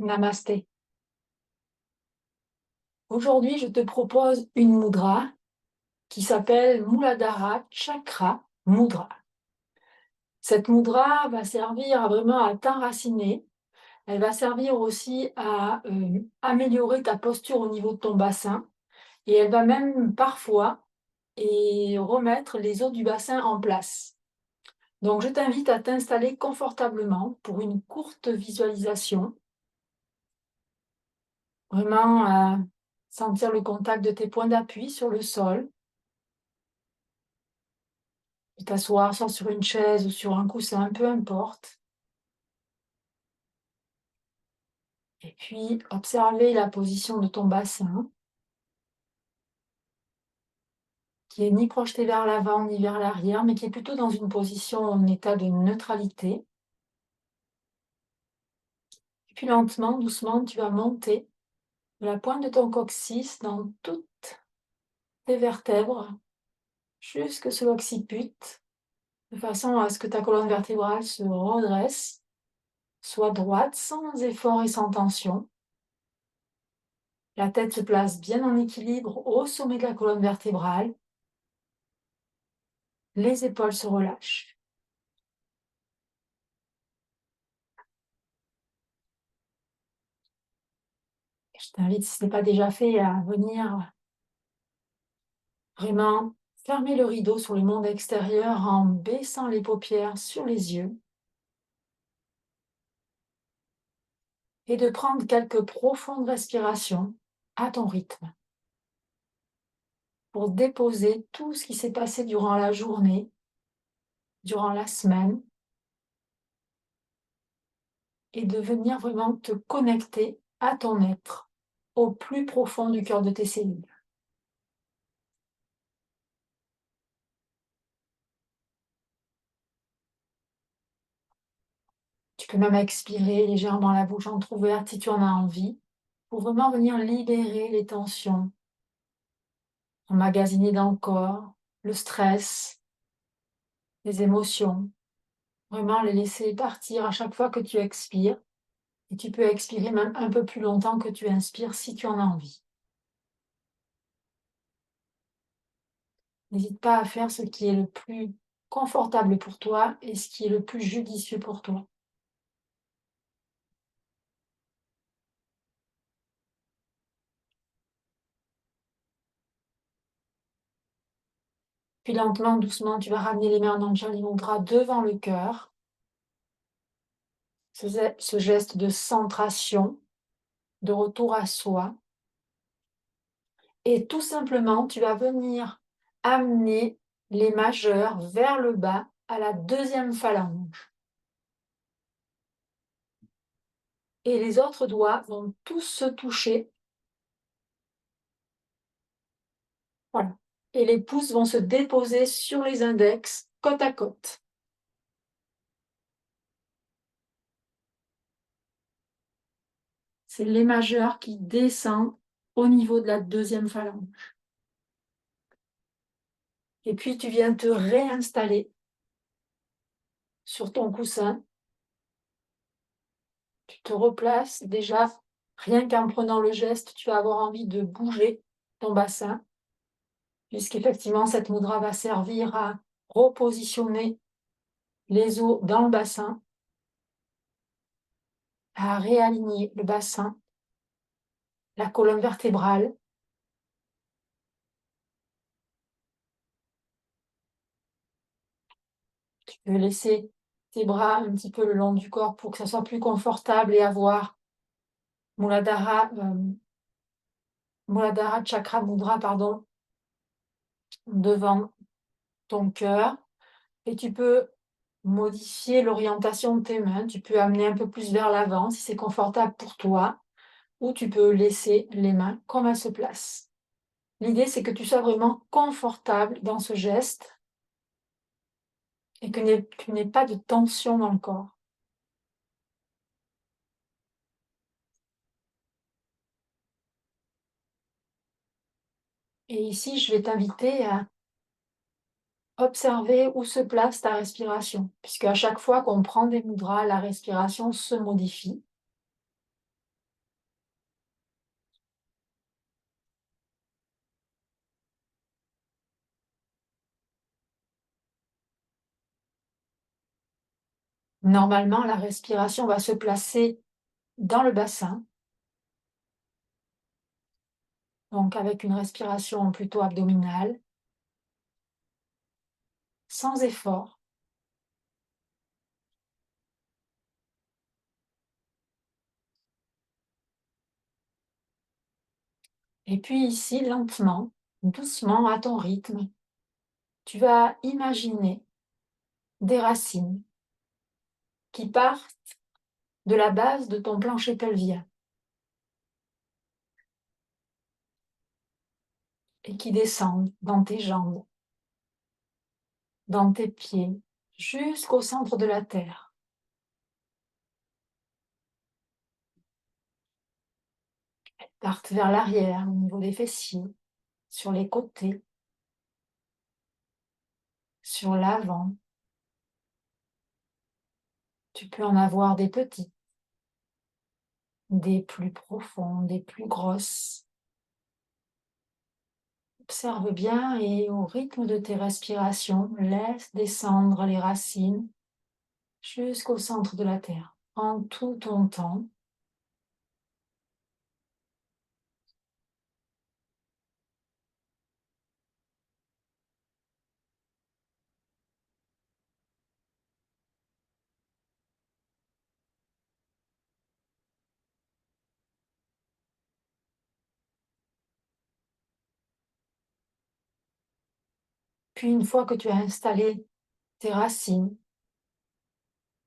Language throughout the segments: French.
Namasté. Aujourd'hui, je te propose une mudra qui s'appelle Muladhara Chakra Mudra. Cette mudra va servir vraiment à t'enraciner. Elle va servir aussi à améliorer ta posture au niveau de ton bassin et elle va même parfois remettre les os du bassin en place. Donc, je t'invite à t'installer confortablement pour une courte visualisation. Vraiment sentir le contact de tes points d'appui sur le sol. T'asseoir soit sur une chaise ou sur un coussin, peu importe. Et puis, observer la position de ton bassin, qui est ni projeté vers l'avant ni vers l'arrière, mais qui est plutôt dans une position en état de neutralité. Et puis lentement, doucement, tu vas monter de la pointe de ton coccyx dans toutes tes vertèbres, jusque sur l'occiput, de façon à ce que ta colonne vertébrale se redresse, soit droite, sans effort et sans tension. La tête se place bien en équilibre au sommet de la colonne vertébrale. Les épaules se relâchent. Je t'invite, si ce n'est pas déjà fait, à venir vraiment fermer le rideau sur le monde extérieur en baissant les paupières sur les yeux et de prendre quelques profondes respirations à ton rythme pour déposer tout ce qui s'est passé durant la journée, durant la semaine, et de venir vraiment te connecter à ton être, au plus profond du cœur de tes cellules. Tu peux même expirer légèrement la bouche entrouverte si tu en as envie, pour vraiment venir libérer les tensions emmagasinées dans le corps, le stress, les émotions. Vraiment les laisser partir à chaque fois que tu expires. Et tu peux expirer même un peu plus longtemps que tu inspires si tu en as envie. N'hésite pas à faire ce qui est le plus confortable pour toi et ce qui est le plus judicieux pour toi. Puis lentement, doucement, tu vas ramener les mains en Anjali Mudra devant le cœur. Ce geste de centration, de retour à soi. Et tout simplement, tu vas venir amener les majeurs vers le bas à la deuxième phalange. Et les autres doigts vont tous se toucher. Voilà. Et les pouces vont se déposer sur les index, côte à côte. C'est les majeurs qui descendent au niveau de la deuxième phalange. Et puis tu viens te réinstaller sur ton coussin. Tu te replaces déjà, rien qu'en prenant le geste, tu vas avoir envie de bouger ton bassin, puisqu'effectivement cette mudra va servir à repositionner les os dans le bassin, à réaligner le bassin, la colonne vertébrale. Tu peux laisser tes bras un petit peu le long du corps pour que ça soit plus confortable et avoir Muladhara Chakra Mudra, pardon, devant ton cœur. Et tu peux modifier l'orientation de tes mains. Tu peux amener un peu plus vers l'avant si c'est confortable pour toi, ou tu peux laisser les mains comme elles se placent. L'idée, c'est que tu sois vraiment confortable dans ce geste et que tu n'aies pas de tension dans le corps. Et ici, je vais t'inviter à observer où se place ta respiration, puisque à chaque fois qu'on prend des mudras, la respiration se modifie. Normalement, la respiration va se placer dans le bassin, donc avec une respiration plutôt abdominale, sans effort. Et puis ici, lentement, doucement, à ton rythme, tu vas imaginer des racines qui partent de la base de ton plancher pelvien et qui descendent dans tes jambes, dans tes pieds, jusqu'au centre de la terre. Elles partent vers l'arrière, au niveau des fessiers, sur les côtés, sur l'avant. Tu peux en avoir des petites, des plus profondes, des plus grosses. Observe bien et au rythme de tes respirations, laisse descendre les racines jusqu'au centre de la terre. Prends tout ton temps. Puis une fois que tu as installé tes racines,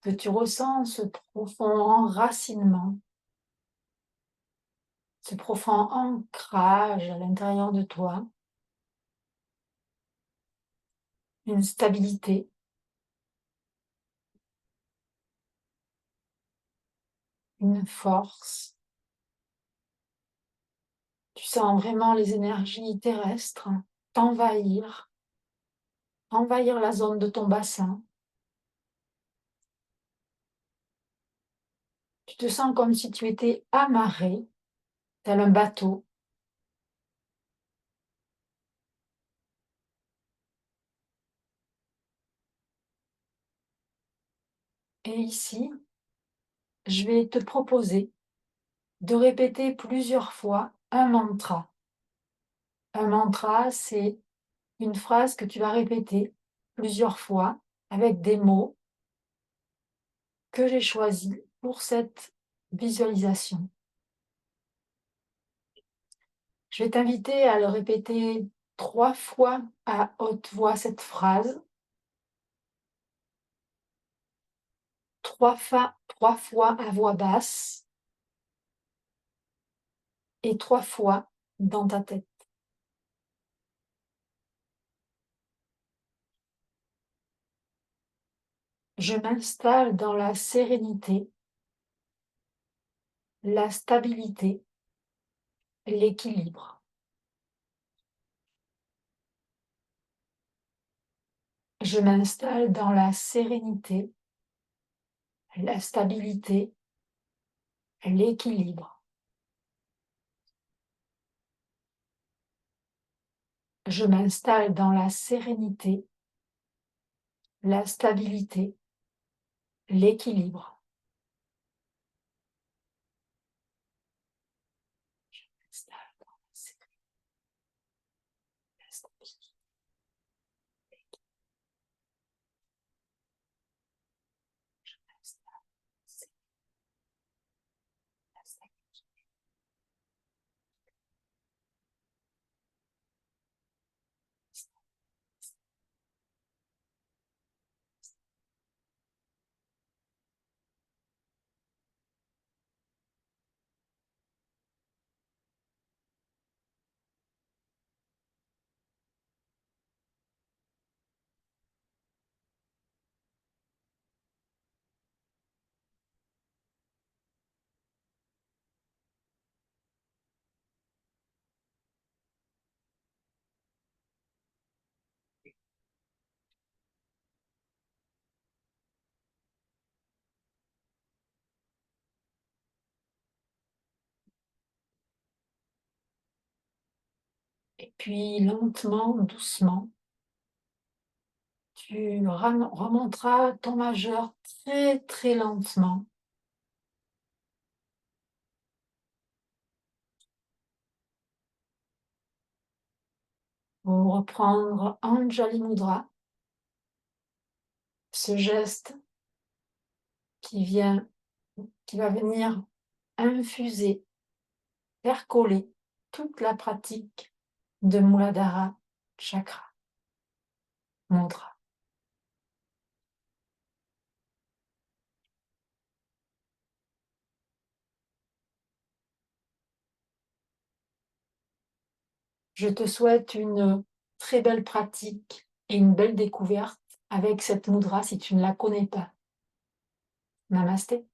que tu ressens ce profond enracinement, ce profond ancrage à l'intérieur de toi, une stabilité, une force. Tu sens vraiment les énergies terrestres t'envahir, envahir la zone de ton bassin. Tu te sens comme si tu étais amarré, tel un bateau. Et ici, je vais te proposer de répéter plusieurs fois un mantra. Un mantra, c'est une phrase que tu vas répéter plusieurs fois avec des mots que j'ai choisis pour cette visualisation. Je vais t'inviter à le répéter 3 fois à haute voix, cette phrase, 3 fois à voix basse et 3 fois dans ta tête. Je m'installe dans la sérénité, la stabilité, l'équilibre. Je m'installe dans la sérénité, la stabilité, l'équilibre. Je m'installe dans la sérénité, la stabilité, l'équilibre. Je m'installe dans la sérénité, la stabilité. Je m'installe dans la sérénité, la stabilité. Et puis lentement, doucement, tu remonteras ton majeur très, très lentement pour reprendre Anjali Mudra, ce geste qui vient, qui va venir infuser, percoler toute la pratique de Muladhara Chakra Mudra. Je te souhaite une très belle pratique et une belle découverte avec cette mudra si tu ne la connais pas. Namasté.